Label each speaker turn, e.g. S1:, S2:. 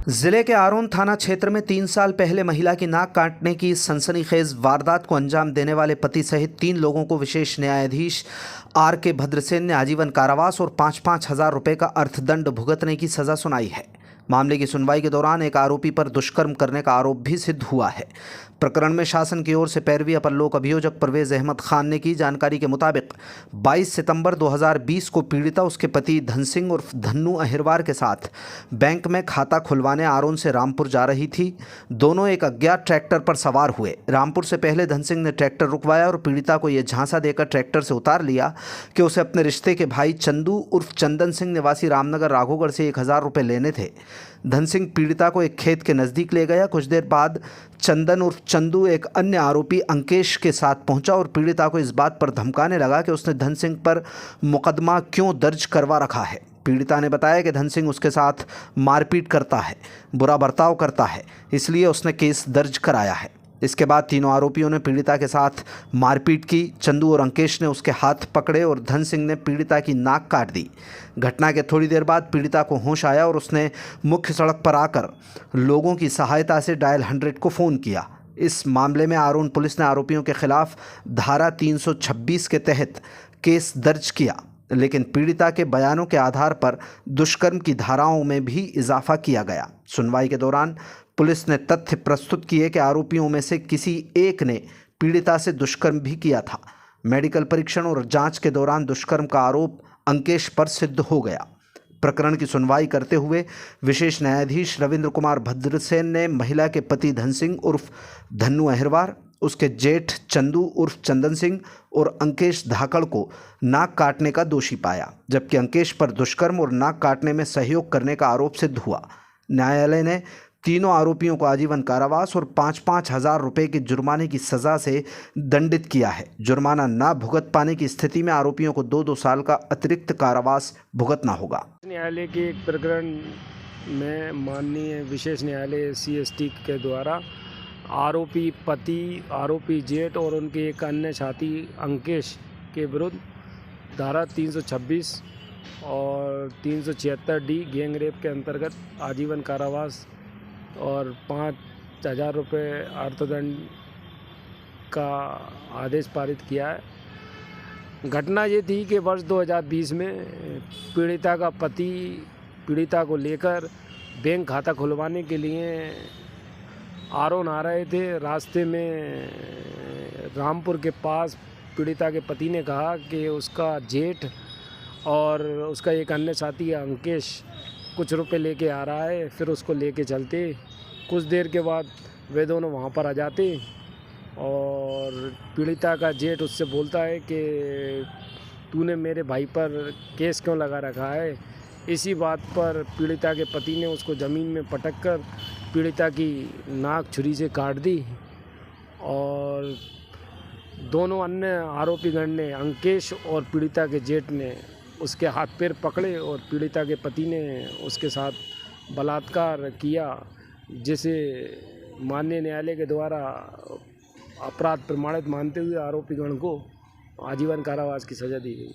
S1: जिले के आरोन थाना क्षेत्र में 3 साल पहले महिला की नाक काटने की सनसनीखेज वारदात को अंजाम देने वाले पति सहित 3 लोगों को विशेष न्यायाधीश R.K. भद्रसेन ने आजीवन कारावास और 5-5 हजार रुपए का अर्थदंड भुगतने की सजा सुनाई है। मामले की सुनवाई के दौरान एक आरोपी पर दुष्कर्म करने का आरोप भी सिद्ध हुआ है। प्रकरण में शासन की ओर से पैरवी अपर लोक अभियोजक परवेज अहमद खान ने की जानकारी के मुताबिक 22 सितंबर 2020 को पीड़िता उसके पति धन सिंह उर्फ धन्नू अहिरवार के साथ बैंक में खाता खुलवाने आरोन से रामपुर जा रही थी। दोनों एक अज्ञात ट्रैक्टर पर सवार हुए। रामपुर से पहले धन सिंह ने ट्रैक्टर रुकवाया और पीड़िता को यह झांसा देकर ट्रैक्टर से उतार लिया कि उसे अपने रिश्ते के भाई चंदू उर्फ चंदन सिंह निवासी रामनगर राघोगढ़ से 1000 रुपये लेने थे। धन सिंह पीड़िता को एक खेत के नज़दीक ले गया। कुछ देर बाद चंदन उर्फ चंदू एक अन्य आरोपी अंकेश के साथ पहुंचा और पीड़िता को इस बात पर धमकाने लगा कि उसने धन सिंह पर मुकदमा क्यों दर्ज करवा रखा है। पीड़िता ने बताया कि धन सिंह उसके साथ मारपीट करता है, बुरा बर्ताव करता है, इसलिए उसने केस दर्ज कराया है। इसके बाद तीनों आरोपियों ने पीड़िता के साथ मारपीट की। चंदू और अंकेश ने उसके हाथ पकड़े और धन सिंह ने पीड़िता की नाक काट दी। घटना के थोड़ी देर बाद पीड़िता को होश आया और उसने मुख्य सड़क पर आकर लोगों की सहायता से डायल 100 को फ़ोन किया। इस मामले में आरोन पुलिस ने आरोपियों के खिलाफ धारा 326 के तहत केस दर्ज किया, लेकिन पीड़िता के बयानों के आधार पर दुष्कर्म की धाराओं में भी इजाफा किया गया। सुनवाई के दौरान पुलिस ने तथ्य प्रस्तुत किए कि आरोपियों में से किसी एक ने पीड़िता से दुष्कर्म भी किया था। मेडिकल परीक्षण और जांच के दौरान दुष्कर्म का आरोप अंकेश पर सिद्ध हो गया। प्रकरण की सुनवाई करते हुए विशेष न्यायाधीश रविंद्र कुमार भद्रसेन ने महिला के पति धन सिंह उर्फ धन्नू अहिरवार, उसके जेठ चंदू उर्फ चंदन सिंह और अंकेश धाकड़ को नाक काटने का दोषी पाया, जबकि अंकेश पर दुष्कर्म और नाक काटने में सहयोग करने का आरोप सिद्ध हुआ। न्यायालय ने तीनों आरोपियों को आजीवन कारावास और 5-5 हजार रुपये के जुर्माने की सज़ा से दंडित किया है। जुर्माना न भुगत पाने की स्थिति में आरोपियों को 2-2 साल का अतिरिक्त कारावास भुगतना होगा।
S2: न्यायालय के एक प्रकरण में माननीय विशेष न्यायालय SC/ST के द्वारा आरोपी पति, आरोपी जेठ और उनके एक अन्य साथी अंकेश के विरुद्ध धारा 326 और 376D गैंग रेप के अंतर्गत आजीवन कारावास और 5000 रुपये अर्थदंड का आदेश पारित किया है। घटना ये थी कि वर्ष 2020 में पीड़िता का पति पीड़िता को लेकर बैंक खाता खुलवाने के लिए आरोन आ रहे थे। रास्ते में रामपुर के पास पीड़िता के पति ने कहा कि उसका जेठ और उसका एक अन्य साथी अंकेश कुछ रुपए लेके आ रहा है, फिर उसको लेके चलते। कुछ देर के बाद वे दोनों वहाँ पर आ जाते और पीड़िता का जेठ उससे बोलता है कि तूने मेरे भाई पर केस क्यों लगा रखा है। इसी बात पर पीड़िता के पति ने उसको ज़मीन में पटक कर पीड़िता की नाक छुरी से काट दी और दोनों अन्य आरोपीगण ने, अंकेश और पीड़िता के जेठ ने, उसके हाथ पैर पकड़े और पीड़िता के पति ने उसके साथ बलात्कार किया, जिसे माननीय न्यायालय के द्वारा अपराध प्रमाणित मानते हुए आरोपीगण को आजीवन कारावास की सज़ा दी गई।